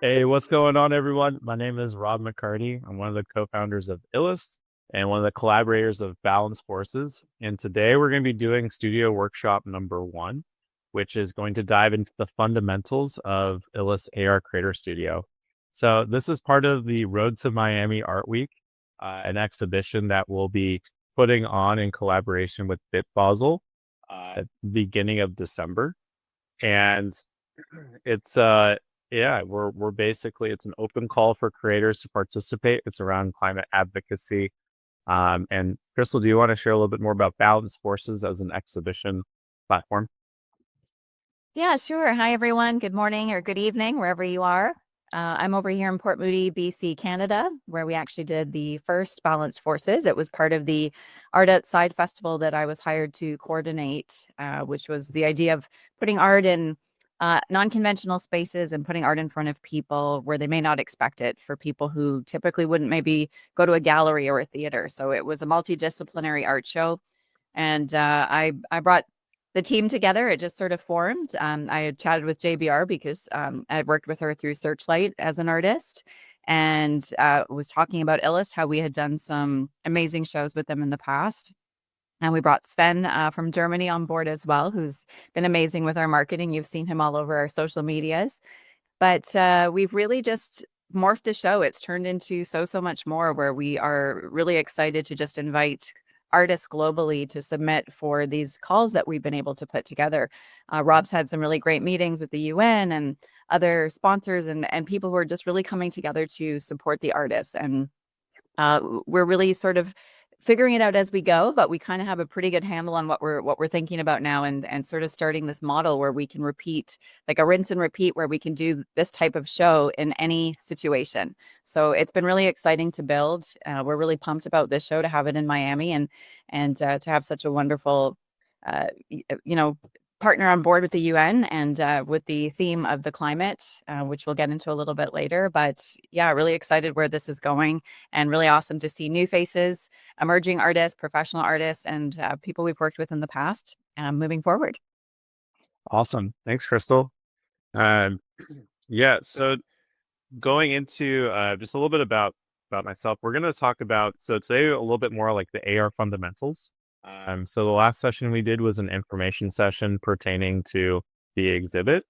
Hey, what's going on, everyone? My name is Rob McCarty. I'm one of the co-founders of illust and one of the collaborators of Balance Forces. And today we're going to be doing studio workshop number 1, which is going to dive into the fundamentals of illust AR Creator Studio. So this is part of the Road to Miami Art Week, an exhibition that we'll be putting on in collaboration with Bitbosel, beginning of December. And it's yeah, we're basically, it's an open call for creators to participate. It's around climate advocacy. And Crystal, do you want to share a little bit more about Balance Forces as an exhibition platform? Yeah, sure. Hi, everyone. Good morning or good evening, wherever you are. I'm over here in Port Moody, BC, Canada, where we actually did the first Balanced Forces. It was part of the Art Outside Festival that I was hired to coordinate, which was the idea of putting art in non-conventional spaces and putting art in front of people where they may not expect it, for people who typically wouldn't maybe go to a gallery or a theater. So it was a multidisciplinary art show. And I brought the team together. It just sort of formed. I had chatted with JBR because I worked with her through Searchlight as an artist, and was talking about illust, how we had done some amazing shows with them in the past. And we brought Sven from Germany on board as well, who's been amazing with our marketing. You've seen him all over our social medias. But we've really just morphed the show. It's turned into so much more, where we are really excited to just invite artists globally to submit for these calls that we've been able to put together. Rob's had some really great meetings with the UN and other sponsors, and people who are just really coming together to support the artists. And we're really sort of figuring it out as we go, but we kind of have a pretty good handle on what we're thinking about now, and sort of starting this model where we can repeat, like a rinse and repeat, where we can do this type of show in any situation. So it's been really exciting to build. We're really pumped about this show, to have it in Miami, and to have such a wonderful uh, you know partner on board with the UN, and with the theme of the climate, which we'll get into a little bit later. But yeah, really excited where this is going, and really awesome to see new faces, emerging artists, professional artists, and people we've worked with in the past, moving forward. Awesome. Thanks, Crystal. Um, yeah, so going into just a little bit about myself, we're going to talk about, so today a little bit more like the AR fundamentals. So the last session we did was an information session pertaining to the exhibit.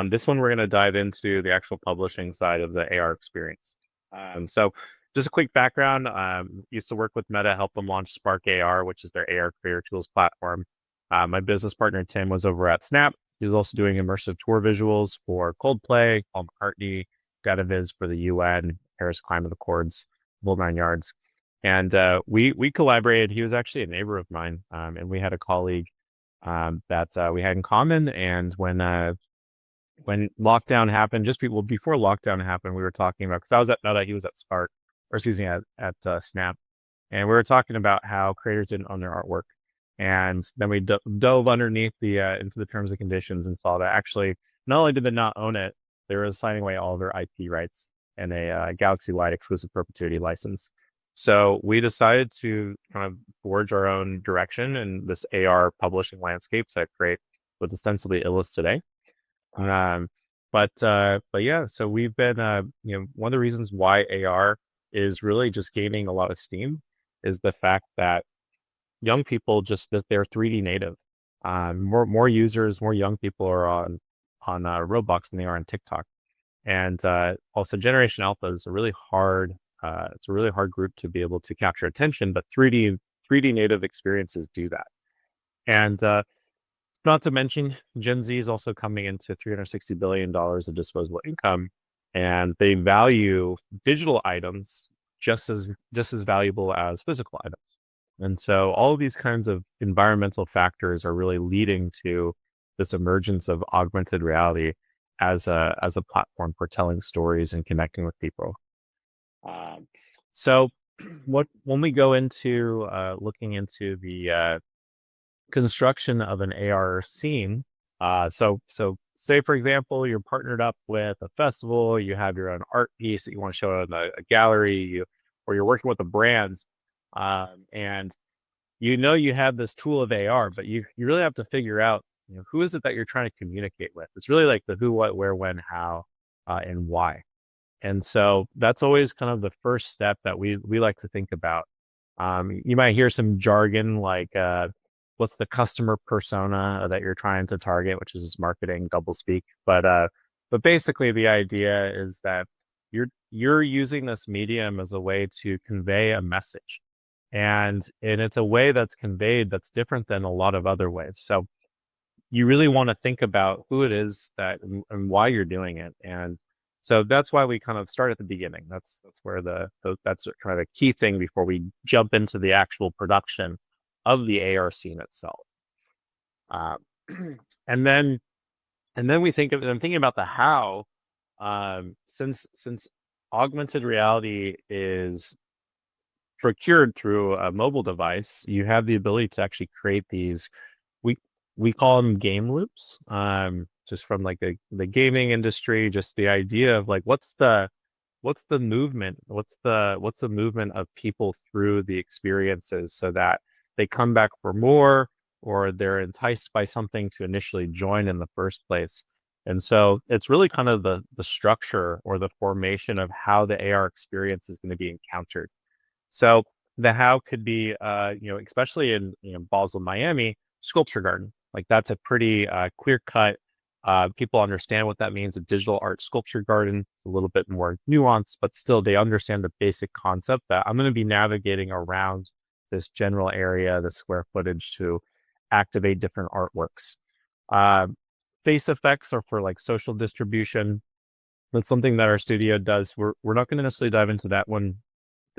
This one we're going to dive into the actual publishing side of the AR experience. So just a quick background, used to work with Meta, help them launch Spark AR, which is their AR creator tools platform. My business partner Tim was over at Snap. He was also doing immersive tour visuals for Coldplay, Paul McCartney, Viz for the UN, Paris Climate Accords, whole 9 yards. And we collaborated. He was actually a neighbor of mine, and we had a colleague that we had in common. And when lockdown happened, just people before lockdown happened, we were talking about, because I was at Meta, he was at Spark, or excuse me, at Snap, and we were talking about how creators didn't own their artwork. And then we dove underneath the into the terms and conditions and saw that actually not only did they not own it, they were signing away all of their IP rights and a galaxy-wide exclusive perpetuity license. So we decided to kind of forge our own direction in this AR publishing landscape to create what's ostensibly illust today. Um, but yeah, so we've been one of the reasons why AR is really just gaining a lot of steam is the fact that young people just that they're 3D native. More users, more young people are on Roblox than they are on TikTok. And also, Generation Alpha is a really hard. It's a really hard group to be able to capture attention, but 3D native experiences do that. And not to mention, Gen Z is also coming into $360 billion of disposable income, and they value digital items just as valuable as physical items. And so all of these kinds of environmental factors are really leading to this emergence of augmented reality as a platform for telling stories and connecting with people. Um, so what when we go into looking into the construction of an AR scene, so say for example you're partnered up with a festival, you have your own art piece that you want to show in a gallery, or you're working with a brand, and you have this tool of AR, but you really have to figure out, who is it that you're trying to communicate with. It's really like the who, what, where, when, how. and why. And so that's always kind of the first step that we like to think about. You might hear some jargon like what's the customer persona that you're trying to target, which is marketing doublespeak. But basically the idea is that you're using this medium as a way to convey a message. And it's a way that's conveyed that's different than a lot of other ways. So you really want to think about who it is that and why you're doing it. And so that's why we kind of start at the beginning. That's where that's kind of a key thing before we jump into the actual production of the AR scene itself. Uh, and then we think of I'm thinking about the how. Since augmented reality is procured through a mobile device, you have the ability to actually create these. We we call them game loops. Just from like the gaming industry, just the idea of like what's the movement, what's the movement of people through the experiences, so that they come back for more, or they're enticed by something to initially join in the first place. And so it's really kind of the structure or the formation of how the AR experience is going to be encountered. So the how could be, especially in Basel, Miami, sculpture garden. Like that's a pretty clear cut. People understand what that means. A digital art sculpture garden. It's a little bit more nuanced, but still they understand the basic concept that I'm going to be navigating around this general area, the square footage to activate different artworks. Uh, Face effects are for like social distribution. That's something that our studio does. We're not going to necessarily dive into that one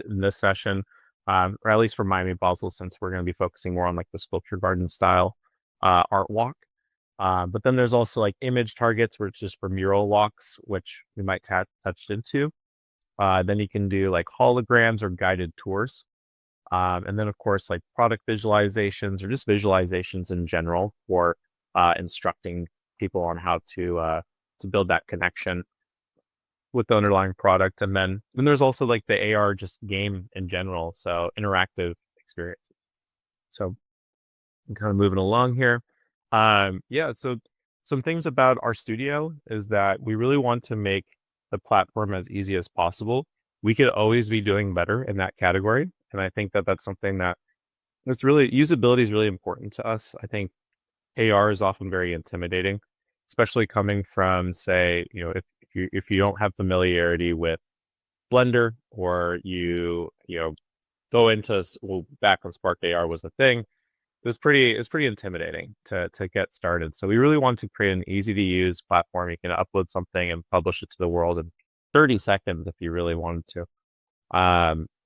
in this session, or at least for Miami Basel, since we're going to be focusing more on like the sculpture garden style art walk. But then there's also like image targets, which is for mural walks, which we might touch into. Then you can do like holograms or guided tours. And then of course like product visualizations or just visualizations in general for instructing people on how to build that connection with the underlying product. And then there's also like the AR just game in general, so interactive experiences. So I'm kind of moving along here. Yeah, so some things about our studio is that we really want to make the platform as easy as possible. We could always be doing better in that category, and I think that that's something that's really usability is really important to us. I think AR is often very intimidating, especially coming from, say, if you don't have familiarity with Blender, or you go into well, back when Spark AR was a thing, it's pretty intimidating to get started. So we really want to create an easy to use platform. You can upload something and publish it to the world in 30 seconds if you really wanted to.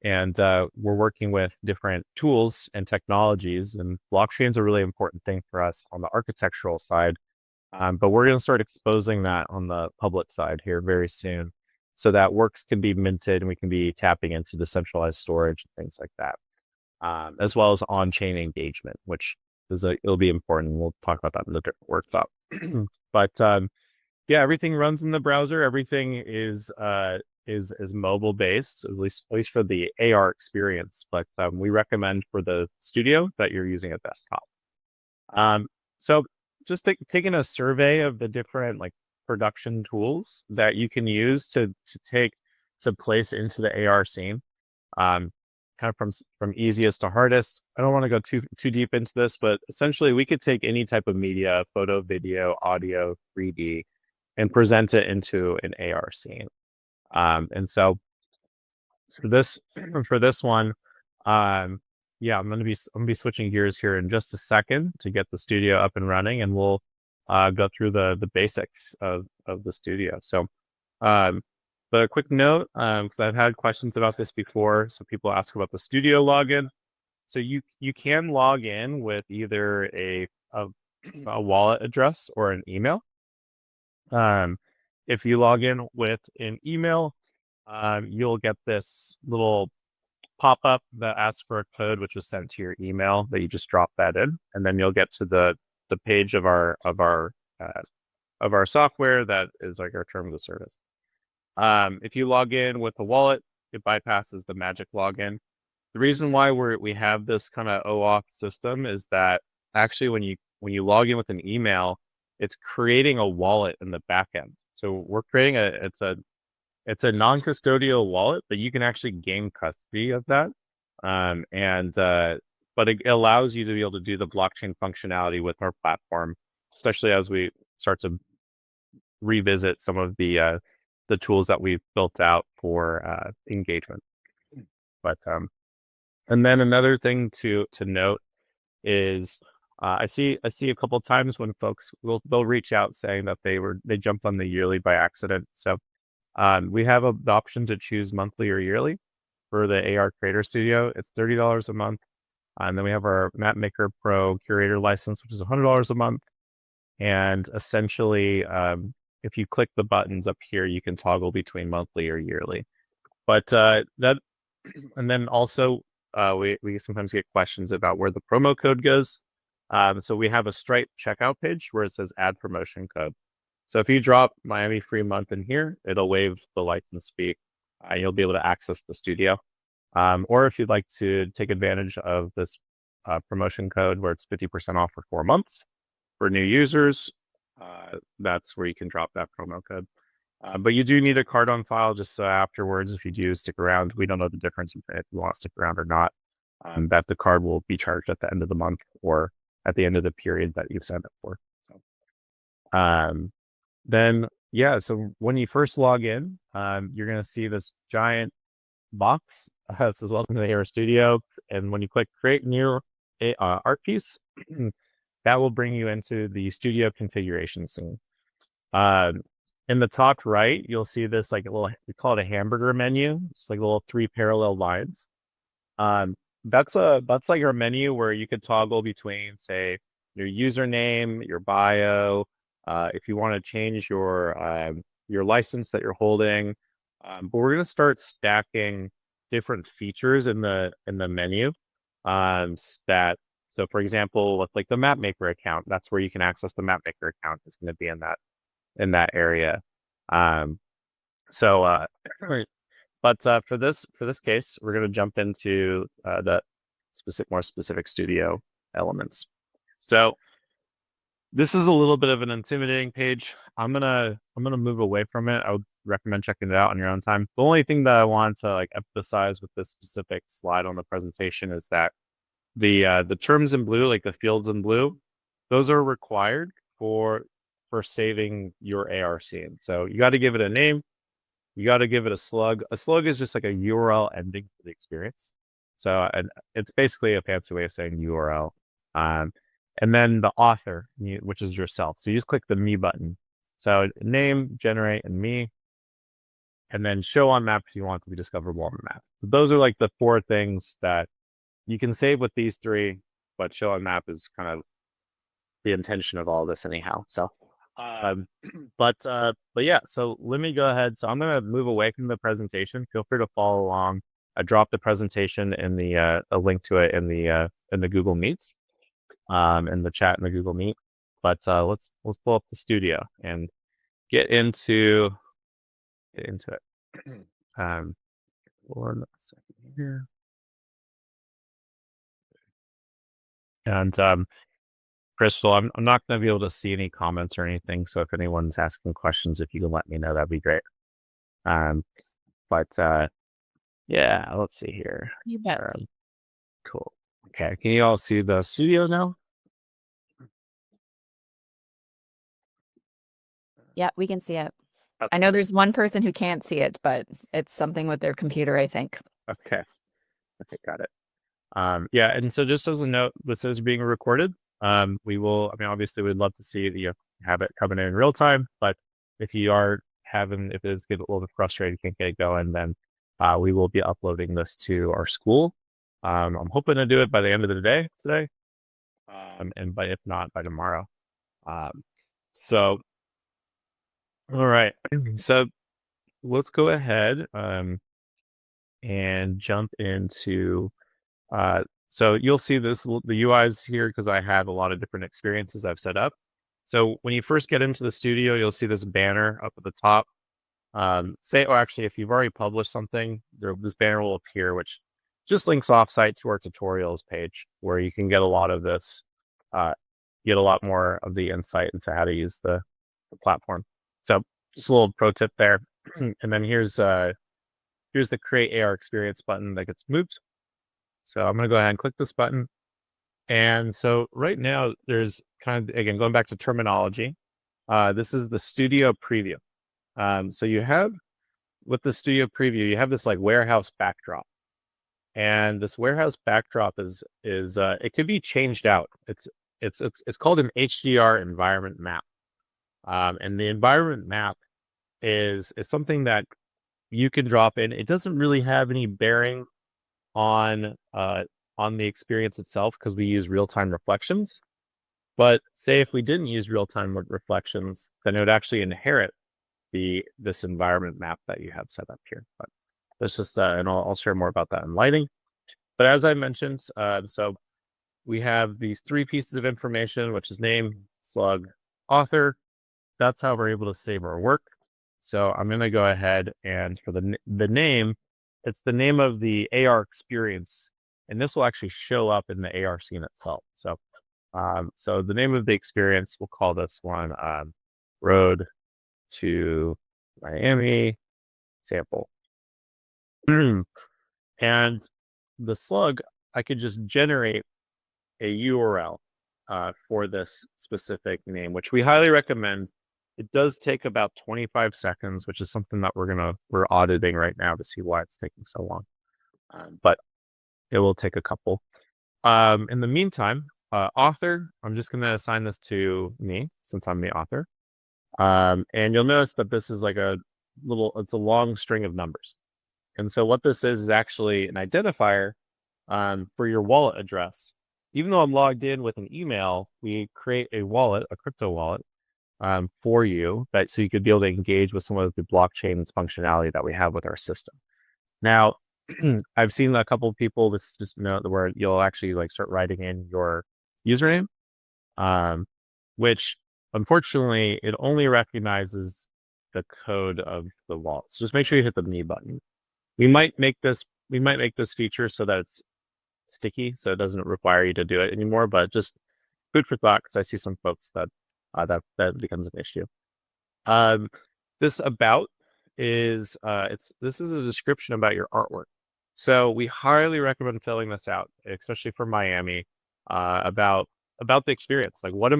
And we're working with different tools and technologies, and blockchain is a really important thing for us on the architectural side. But we're going to start exposing that on the public side here very soon, so that works can be minted and we can be tapping into decentralized storage and things like that, as well as on-chain engagement, which it'll be important. We'll talk about that in the different workshop. But yeah, everything runs in the browser. Everything is mobile based, at least for the AR experience. But we recommend for the studio that you're using a desktop. So just taking a survey of the different like production tools that you can use to place into the AR scene, kind of from easiest to hardest. I don't want to go too deep into this, but essentially we could take any type of media, photo, video, audio, 3D, and present it into an AR scene. And so for this one, yeah, I'm gonna be switching gears here in just a second to get the studio up and running, and we'll go through the basics of the studio. So, but a quick note, because I've had questions about this before, so people ask about the studio login. So you can log in with either a wallet address or an email. If you log in with an email, you'll get this little pop up that asks for a code, which is sent to your email that you just drop that in, and then you'll get to the page of our software that is like our terms of service. If you log in with a wallet, it bypasses the magic login. The reason why we have this kind of OAuth system is that actually when you log in with an email, it's creating a wallet in the back end. So we're creating it's a non-custodial wallet, but you can actually gain custody of that. But it allows you to be able to do the blockchain functionality with our platform, especially as we start to revisit some of the tools that we've built out for engagement. But and then another thing to note is I see a couple of times when folks they'll reach out saying that they jumped on the yearly by accident. So we have the option to choose monthly or yearly for the AR Creator Studio. It's $30 a month. And then we have our Mapmaker Pro Curator license, which is $100 a month. And essentially, if you click the buttons up here, you can toggle between monthly or yearly. But and then also, we sometimes get questions about where the promo code goes. So we have a Stripe checkout page where it says add promotion code. So if you drop Miami free month in here, it'll waive the license fee. You'll be able to access the studio. Or if you'd like to take advantage of this promotion code where it's 50% off for 4 months for new users, that's where you can drop that promo code. But you do need a card on file just so afterwards, if you do stick around, we don't know the difference if you want to stick around or not, that the card will be charged at the end of the month or at the end of the period that you've signed up for. So, then, yeah, so when you first log in, you're going to see this giant box that says welcome to the AR Studio. And when you click create new art piece, that will bring you into the studio configuration scene. In the top right, you'll see this like a little, we call it a hamburger menu. It's like little 3 parallel lines. That's like your menu where you could toggle between, say, your username, your bio, if you want to change your license that you're holding. But we're going to start stacking different features in the menu. So for example, with like the Mapmaker account, that's where you can access the Mapmaker account. Is going to be in that area. But for this case, we're going to jump into the more specific studio elements. So this is a little bit of an intimidating page. I'm gonna move away from it. I would recommend checking it out on your own time. The only thing that I want to like emphasize with this specific slide on the presentation is that the terms in blue, like the fields in blue, those are required for saving your AR scene. So you got to give it a name. You got to give it a slug. A slug is just like a URL ending for the experience. So and it's basically a fancy way of saying URL. And then the author, which is yourself. So you just click the me button. So name, generate, and me. And then show on map if you want it to be discoverable on the map. Those are like the 4 things that you can save with these 3, but show on map is kind of the intention of all this anyhow. So, but yeah, so let me go ahead. So I'm going to move away from the presentation. Feel free to follow along. I dropped the presentation in a link to it in the Google Meets, in the chat in the Google Meet. But let's pull up the studio and get into it. 1 second here. And Crystal, I'm not going to be able to see any comments or anything. So if anyone's asking questions, if you can let me know, that'd be great. But yeah, let's see here. You bet. Cool. Okay, can you all see the studio now? Yeah, we can see it. Okay. I know there's one person who can't see it, but it's something with their computer, I think. Okay, got it. Yeah, and so just as a note, this is being recorded. We will, I mean, obviously we'd love to see that you have it coming in real time, but if you are if it is getting a little bit frustrated, can't get it going, then we will be uploading this to our school. I'm hoping to do it by the end of the day today. If not, by tomorrow. So, all right. So let's go ahead and jump into so you'll see the UIs here because I have a lot of different experiences I've set up. So when you first get into the studio, you'll see this banner up at the top. Actually, if you've already published something, this banner will appear, which just links offsite to our tutorials page where you can get a lot of this get a lot more of the insight into how to use the platform. So just a little pro tip there. And then here's the create AR experience button that gets moved. So I'm going to go ahead and click this button. And so right now there's kind of, again, going back to terminology, this is the studio preview. So you have, with the studio preview, you have this like warehouse backdrop. And this warehouse backdrop is it could be changed out. It's called an HDR environment map. And the environment map is something that you can drop in. It doesn't really have any bearing on the experience itself because we use real-time reflections. But say if we didn't use real-time reflections, then it would actually inherit this environment map that you have set up here. But that's just and I'll share more about that in lighting. But as I mentioned, so we have these 3 pieces of information, which is name, slug, author. That's how we're able to save our work. So I'm going to go ahead and for the name, it's the name of the AR experience, and this will actually show up in the AR scene itself. So, so the name of the experience, we'll call this one Road to Miami sample. And the slug, I could just generate a URL for this specific name, which we highly recommend. It does take about 25 seconds, which is something that we're auditing right now to see why it's taking so long. But it will take a couple. In the meantime, author, I'm just going to assign this to me since I'm the author. And you'll notice that this is like it's a long string of numbers. And so what this is actually an identifier for your wallet address. Even though I'm logged in with an email, we create a wallet, a crypto wallet, for you, so you could be able to engage with some of the blockchain's functionality that we have with our system. Now, I've seen a couple of people just know where you'll actually like start writing in your username, which unfortunately it only recognizes the code of the wallet. So just make sure you hit the me button. We might make this feature so that it's sticky, so it doesn't require you to do it anymore. But just food for thought, because I see some folks that that becomes an issue. This about is this is a description about your artwork. So we highly recommend filling this out, especially for Miami, about the experience. Like, what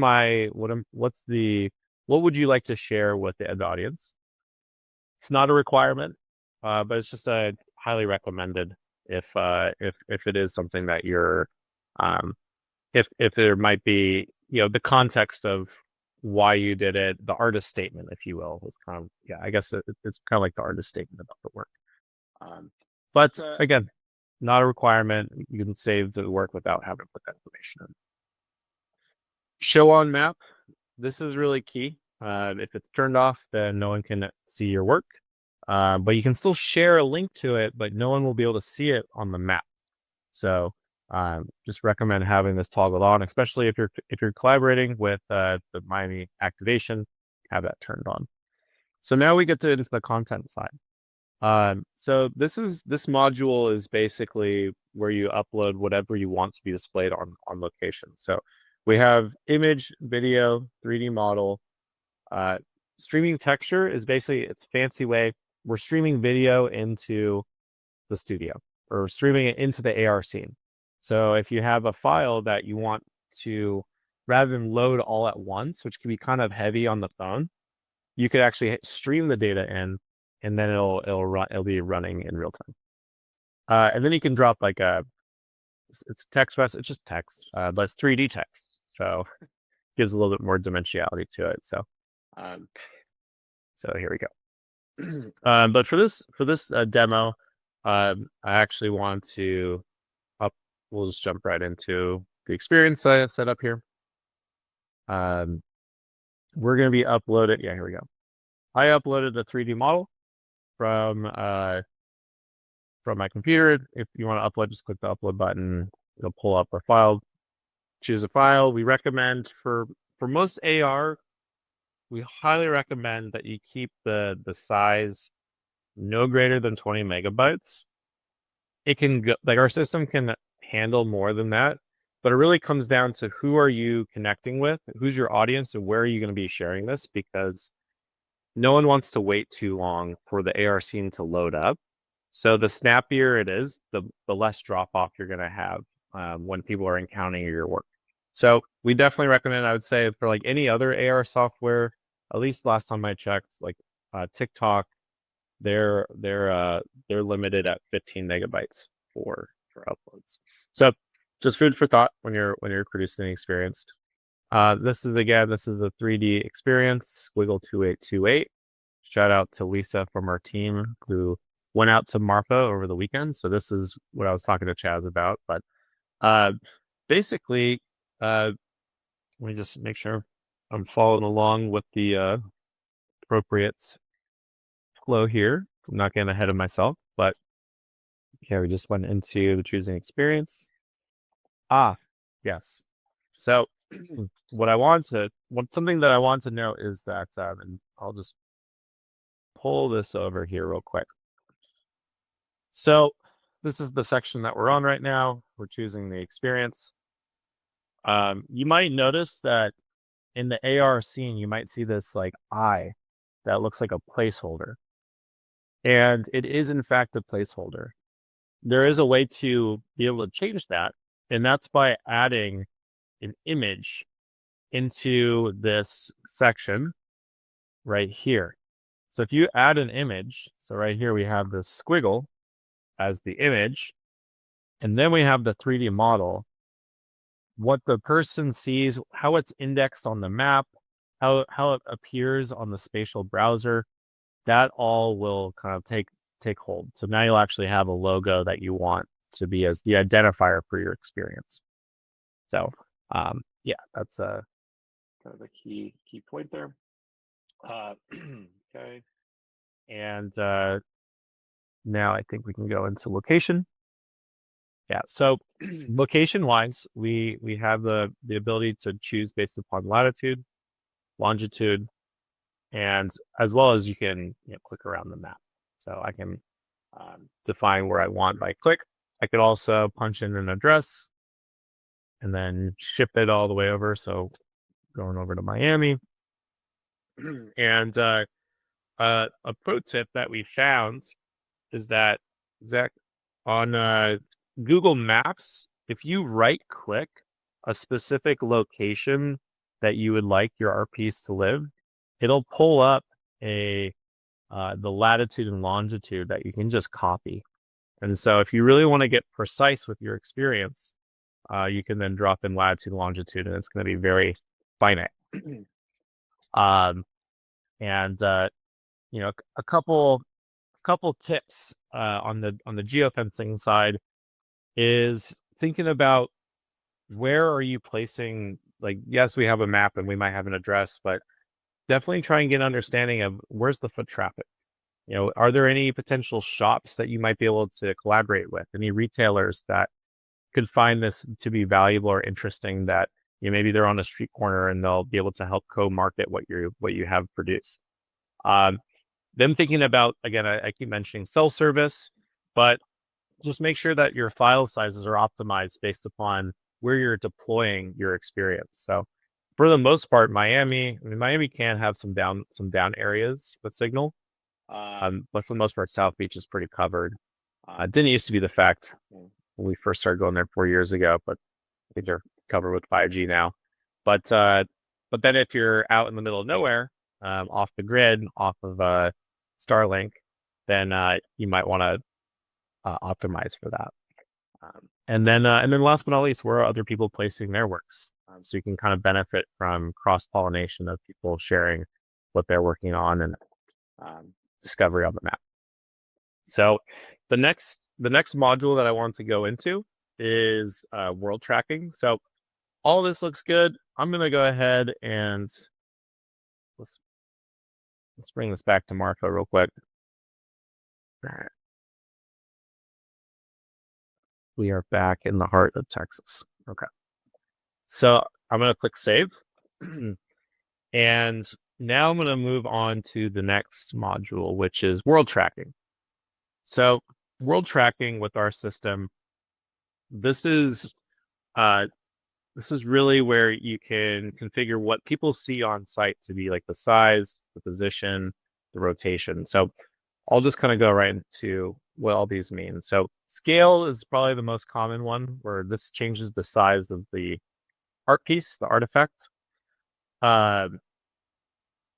would you like to share with the audience? It's not a requirement, but it's just a highly recommended if it is something that you're, if there might be, the context of why you did it, the artist statement, if you will, is kind of, I guess it's kind of like the artist statement about the work. But again, not a requirement. You can save the work without having to put that information in. Show on map. This is really key. If it's turned off, then no one can see your work. But you can still share a link to it, but no one will be able to see it on the map. So just recommend having this toggled on, especially if you're collaborating with the Miami activation, have that turned on. So now we get into the content side. So this module is basically where you upload whatever you want to be displayed on location. So we have image, video, 3D model. Streaming texture is basically its fancy way. We're streaming video into the studio, or streaming it into the AR scene. So if you have a file that you want to, rather than load all at once, which can be kind of heavy on the phone, you could actually stream the data in, and then it'll be running in real time. And then you can drop like it's text message, it's just text, but it's 3D text, so gives a little bit more dimensionality to it. So, so here we go. But for this demo, I actually want to we'll just jump right into the experience I have set up here. We're going to be uploaded. Yeah, here we go. I uploaded the 3D model from my computer. If you want to upload, just click the upload button. It'll pull up our file. Choose a file. We recommend for most AR, we highly recommend that you keep the size no greater than 20 megabytes. It can go, like, our system can handle more than that, But it really comes down to who are you connecting with, who's your audience, and where are you going to be sharing this? Because no one wants to wait too long for the AR scene to load up. So the snappier it is, the less drop off you're going to have when people are encountering your work. So we definitely recommend, I would say, for like any other AR software, at least last time I checked, like TikTok, they're limited at 15 megabytes for uploads. So just food for thought when you're producing experience. This is the 3D experience, Squiggle 2828. Shout out to Lisa from our team who went out to Marfa over the weekend. So this is what I was talking to Chaz about. But uh, basically, let me just make sure I'm following along with the appropriate flow here. I'm not getting ahead of myself, but okay, we just went into the choosing experience. Ah, yes. So something that I want to note is that, and I'll just pull this over here real quick. So this is the section that we're on right now. We're choosing the experience. You might notice that in the AR scene, you might see this like eye that looks like a placeholder. And it is in fact a placeholder. There is a way to be able to change that, and that's by adding an image into this section right here. So if you add an image, so right here we have this squiggle as the image, and then we have the 3D model, what the person sees, how it's indexed on the map, how it appears on the spatial browser, that all will kind of take hold. So now you'll actually have a logo that you want to be as the identifier for your experience. So yeah, that's a kind of a key point there. Okay. And now I think we can go into location. Yeah, so location wise, we have the ability to choose based upon latitude, longitude, and as well as you can click around the map. So I can define where I want by click. I could also punch in an address and then ship it all the way over. So going over to Miami. And a pro tip that we found is that Zach, on Google Maps, if you right click a specific location that you would like your RPs to live, it'll pull up the latitude and longitude that you can just copy. And so if you really want to get precise with your experience, you can then drop in latitude and longitude, and it's going to be very finite. And a couple tips on the geofencing side is thinking about where are you placing, like, yes, we have a map and we might have an address, but definitely try and get an understanding of where's the foot traffic. Are there any potential shops that you might be able to collaborate with? Any retailers that could find this to be valuable or interesting, that maybe they're on a street corner and they'll be able to help co-market what you have produced. Then thinking about, again, I keep mentioning self-service, but just make sure that your file sizes are optimized based upon where you're deploying your experience. So for the most part, Miami can have some down areas with signal. But for the most part, South Beach is pretty covered. It didn't used to be the fact when we first started going there 4 years ago, but I think they're covered with 5G now. But then if you're out in the middle of nowhere, off the grid, off of Starlink, then you might want to optimize for that. And then last but not least, where are other people placing their works? So you can kind of benefit from cross-pollination of people sharing what they're working on and discovery on the map. So the next module that I want to go into is world tracking. So all this looks good. I'm going to go ahead and let's bring this back to Marco real quick. We are back in the heart of Texas. Okay. So I'm going to click save. And now I'm going to move on to the next module, which is world tracking. So world tracking with our system, this is this is really where you can configure what people see on site to be like the size, the position, the rotation. So I'll just kind of go right into what all these mean. So scale is probably the most common one, where this changes the size of the art piece, the artifact. Um,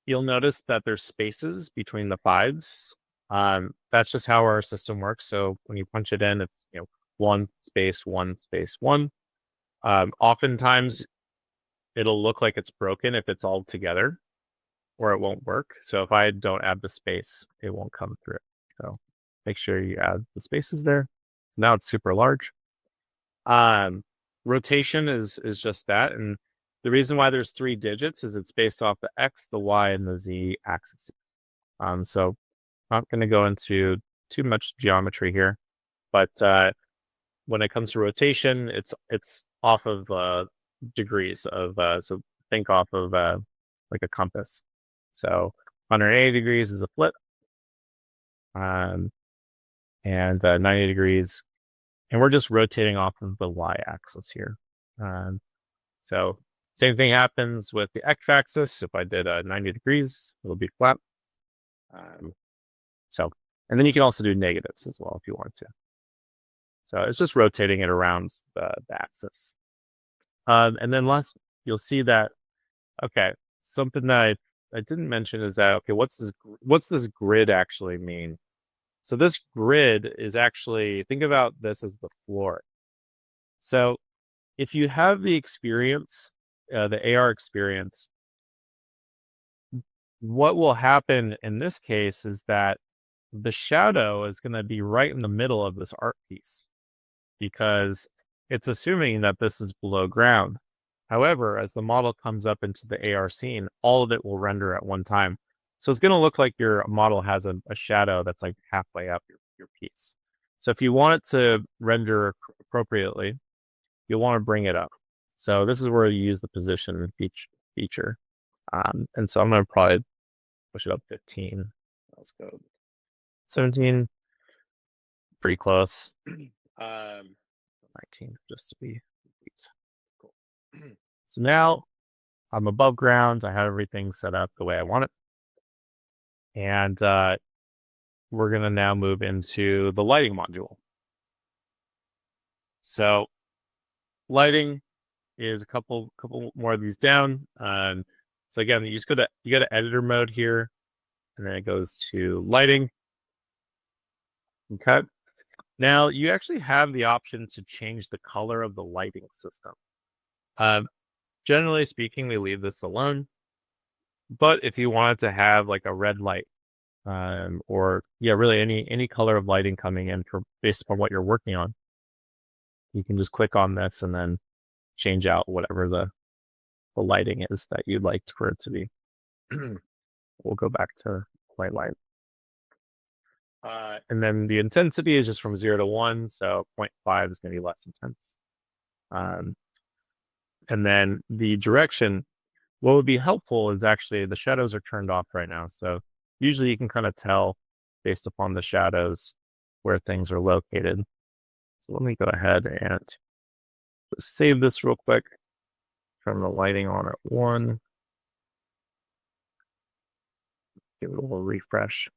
you'll notice that there's spaces between the fives. That's just how our system works. So when you punch it in, it's one space, one space, one. Oftentimes it'll look like it's broken if it's all together, or it won't work. So if I don't add the space, it won't come through. So make sure you add the spaces there. So now it's super large. Um, rotation is just that, and the reason why there's 3 digits is it's based off the x, the y, and the z axes. So I'm not going to go into too much geometry here, but when it comes to rotation, it's off of degrees of so think off of like a compass. So 180 degrees is a flip, and 90 degrees, and we're just rotating off of the y-axis here. So same thing happens with the x-axis. If I did 90 degrees, it'll be flat. So, and then you can also do negatives as well if you want to. So it's just rotating it around the axis. And then last, you'll see that, okay, something that I didn't mention is that, okay, what's this grid actually mean? So this grid is actually, think about this as the floor. So if you have the experience, the AR experience, what will happen in this case is that the shadow is going to be right in the middle of this art piece, because it's assuming that this is below ground. However, as the model comes up into the AR scene, all of it will render at one time. So it's going to look like your model has a shadow that's like halfway up your piece. So if you want it to render appropriately, you'll want to bring it up. So this is where you use the position feature. And so I'm going to probably push it up 15. Let's go 17. Pretty close. 19, just to be cool. So now I'm above ground. I have everything set up the way I want it. And we're going to now move into the lighting module. So lighting is a couple more of these down. So again, you go to editor mode here, and then it goes to lighting. Okay. Now you actually have the option to change the color of the lighting system. Generally speaking, we leave this alone. But if you wanted to have like a red light, or really any color of lighting coming in based upon what you're working on, you can just click on this and then change out whatever the lighting is that you'd like for it to be. We'll go back to white light. And then the intensity is just from 0 to 1, so 0.5 is going to be less intense. And then the direction, what would be helpful is actually the shadows are turned off right now. So usually you can kind of tell based upon the shadows where things are located. So let me go ahead and save this real quick. Turn the lighting on at 1. Give it a little refresh.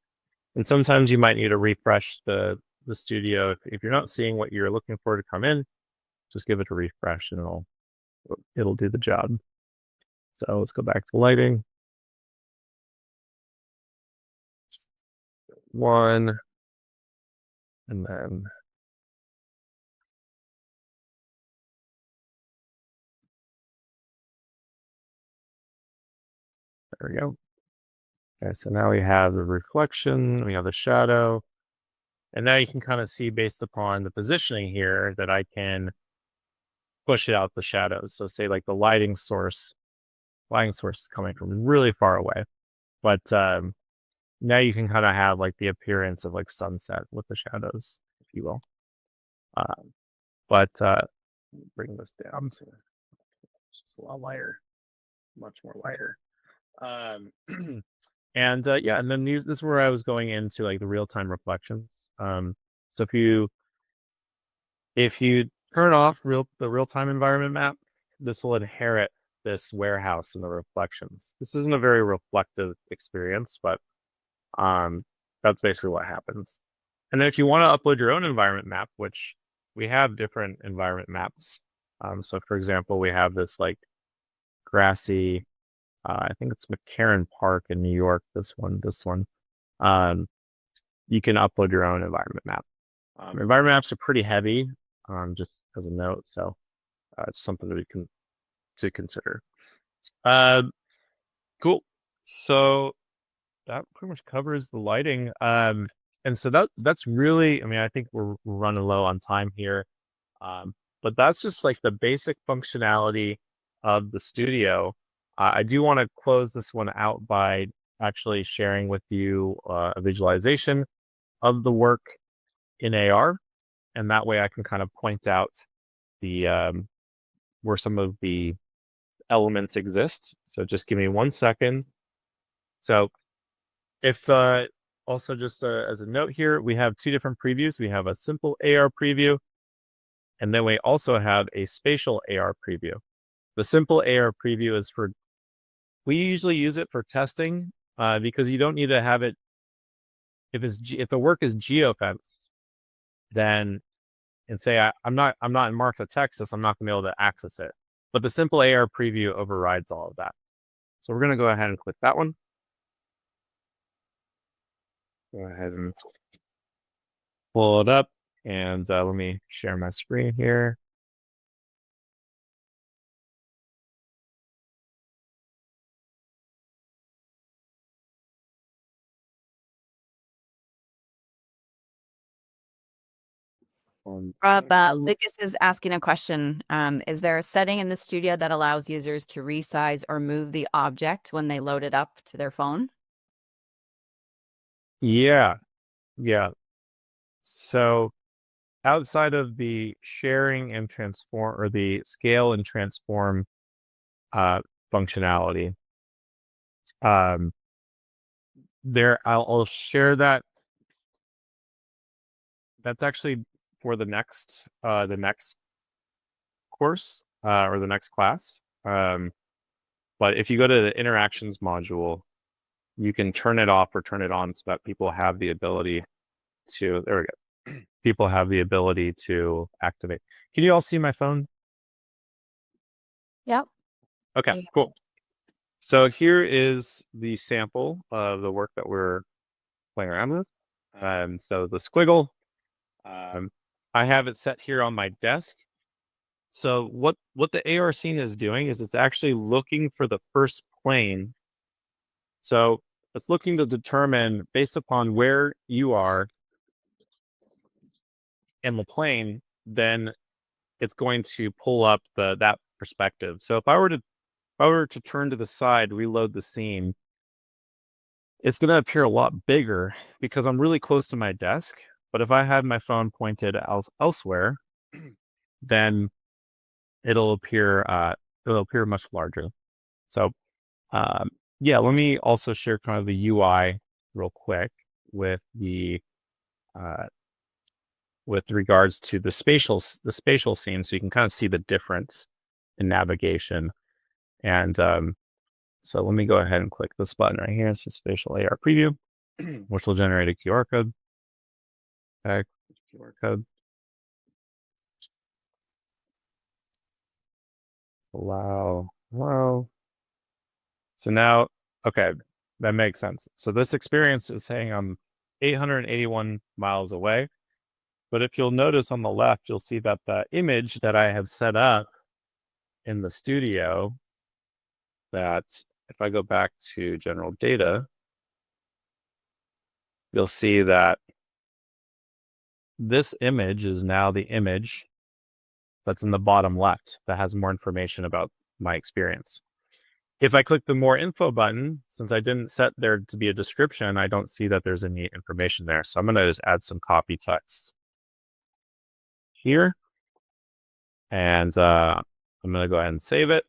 And sometimes you might need to refresh the studio. If you're not seeing what you're looking for to come in, just give it a refresh and it'll do the job. So let's go back to lighting. 1. And then there we go. Okay, so now we have the reflection, we have the shadow, and now you can kind of see based upon the positioning here that I can push it out the shadows. So say like the lighting source is coming from really far away, but now you can kind of have like the appearance of like sunset with the shadows, if you will. But bring this down to just a lot lighter, much more lighter. And and then this is where I was going into like the real-time reflections. So if you turn off the real-time environment map, this will inherit this warehouse and the reflections. This isn't a very reflective experience, but um, that's basically what happens. And then if you want to upload your own environment map, which we have different environment maps. So for example, we have this like grassy, I think it's McCarran Park in New York. This one. Um, you can upload your own environment map. Environment maps are pretty heavy, just as a note. So it's something that we can to consider. Uh, cool. So that pretty much covers the lighting. And so that's really, I mean, I think we're running low on time here. But that's just like the basic functionality of the studio. I do want to close this one out by actually sharing with you a visualization of the work in AR, and that way I can kind of point out the where some of the elements exist. So just give me 1 second. So if also just as a note here, we have two different previews. We have a simple AR preview, and then we also have a spatial AR preview. The simple AR preview is for, we usually use it for testing because you don't need to have it, if the work is geofenced, then, and say I'm not in Marfa, Texas, I'm not gonna be able to access it. But the simple AR preview overrides all of that. So we're gonna go ahead and click that one. Go ahead and pull it up, and let me share my screen here. Lucas is asking a question. Is there a setting in the studio that allows users to resize or move the object when they load it up to their phone? Yeah, yeah. So outside of the sharing and transform, or the scale and transform functionality, um, there I'll share that. That's actually for the next course or the next class. But if you go to the interactions module, you can turn it off or turn it on so that people have the ability to, there we go. People have the ability to activate. Can you all see my phone? Yep. Okay, Yeah. cool. So here is the sample of the work that we're playing around with. So the squiggle, I have it set here on my desk. So what the AR scene is doing is it's actually looking for the first plane. So it's looking to determine, based upon where you are in the plane, then it's going to pull up that perspective. So if I were to turn to the side, reload the scene, it's going to appear a lot bigger because I'm really close to my desk. But if I have my phone pointed elsewhere, then it'll appear much larger. So yeah, let me also share kind of the UI real quick with the uh, with regards to the spatial scene, so you can kind of see the difference in navigation. And so let me go ahead and click this button right here. It's a spatial AR preview, which will generate a QR code. Okay, QR code. Allow. So now, okay, that makes sense. So this experience is saying I'm 881 miles away. But if you'll notice on the left, you'll see that the image that I have set up in the studio, that if I go back to general data, you'll see that this image is now the image that's in the bottom left that has more information about my experience. If I click the more info button, since I didn't set there to be a description, I don't see that there's any information there. So I'm going to just add some copy text here. And I'm going to go ahead and save it.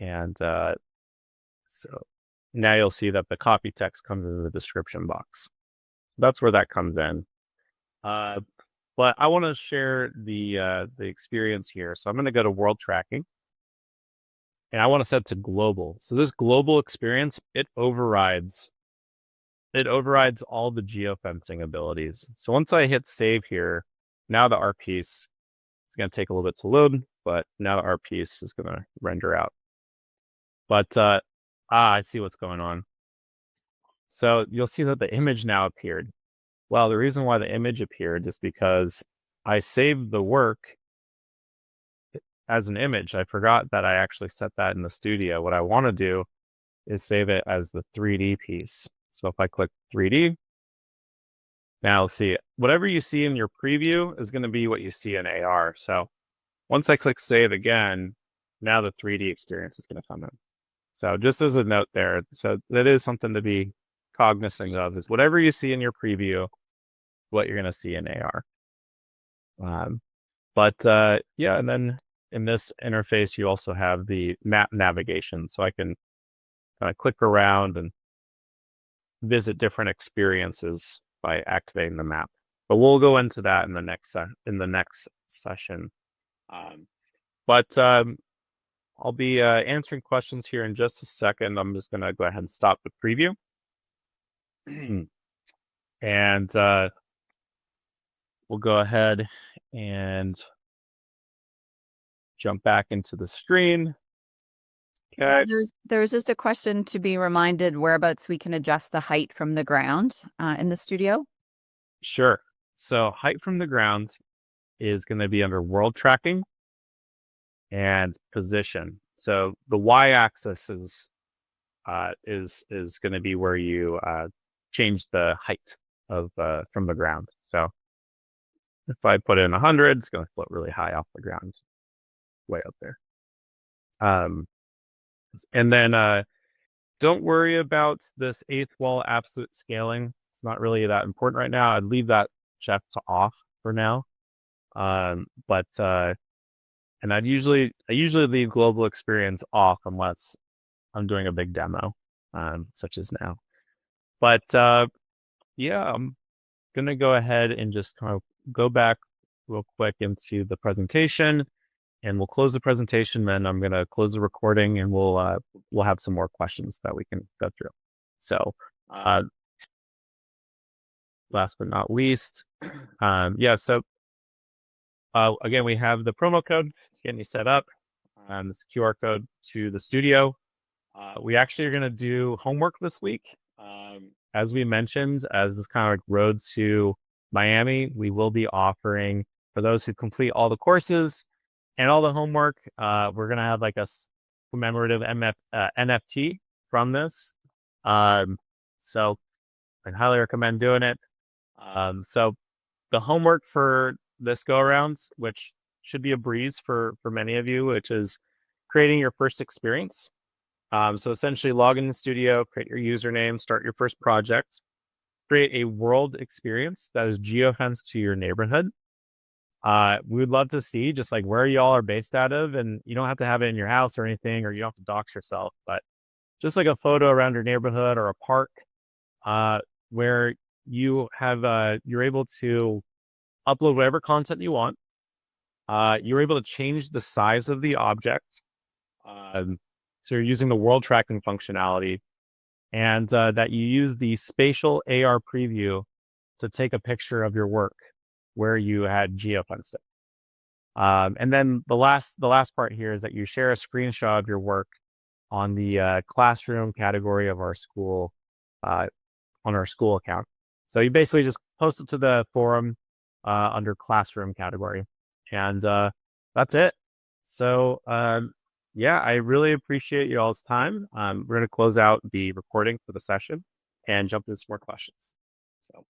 And so now you'll see that the copy text comes into the description box. So that's where that comes in. But I want to share the experience here. So I'm going to go to world tracking, and I want to set to global. So this global experience, it overrides all the geofencing abilities. So once I hit save here, now the art piece, it's going to take a little bit to load, but now the art piece is going to render out. But I see what's going on. So you'll see that the image now appeared. Well, the reason why the image appeared is because I saved the work as an image. I forgot that I actually set that in the studio. What I want to do is save it as the 3D piece. So if I click 3D, now see, whatever you see in your preview is going to be what you see in AR. So once I click save again, now the 3D experience is going to come in. So just as a note there, so that is something to be cognizant of, is whatever you see in your preview, what you're going to see in AR. Yeah, and then in this interface, you also have the map navigation. So I can kind of click around and visit different experiences by activating the map. But we'll go into that in the next session. I'll be answering questions here in just a second. I'm just going to go ahead and stop the preview. And we'll go ahead and jump back into the screen. Okay. There's just a question to be reminded whereabouts we can adjust the height from the ground in the studio. Sure. So height from the ground is going to be under world tracking and position. So the y-axis is going to be where you change the height of from the ground. So if I put in 100, it's going to float really high off the ground, way up there. And then don't worry about this eighth wall absolute scaling. It's not really that important right now. I'd leave that checked off for now. And I usually leave global experience off unless I'm doing a big demo, such as now. But yeah, I'm gonna go ahead and just kind of go back real quick into the presentation, and we'll close the presentation. Then I'm gonna close the recording, and we'll have some more questions that we can go through. So last but not least, yeah. So again, we have the promo code to get you set up, this QR code to the studio. We actually are going to do homework this week. As we mentioned, as this kind of like road to Miami, we will be offering, for those who complete all the courses and all the homework, we're going to have like a commemorative NFT from this. So I highly recommend doing it. So the homework for this go around, which should be a breeze for many of you, which is creating your first experience. So essentially log in the studio, create your username, start your first project, create a world experience that is geofenced to your neighborhood. We would love to see just like where y'all are based out of, and you don't have to have it in your house or anything, or you don't have to dox yourself, but just like a photo around your neighborhood or a park, where you have, you're able to upload whatever content you want. You're able to change the size of the object. So you're using the world tracking functionality, and that you use the spatial AR preview to take a picture of your work where you had geofenced it. And then the last part here is that you share a screenshot of your work on the classroom category of our school, on our school account. So you basically just post it to the forum under classroom category, and that's it. So yeah, I really appreciate you all's time. We're going to close out the recording for the session and jump into some more questions. So.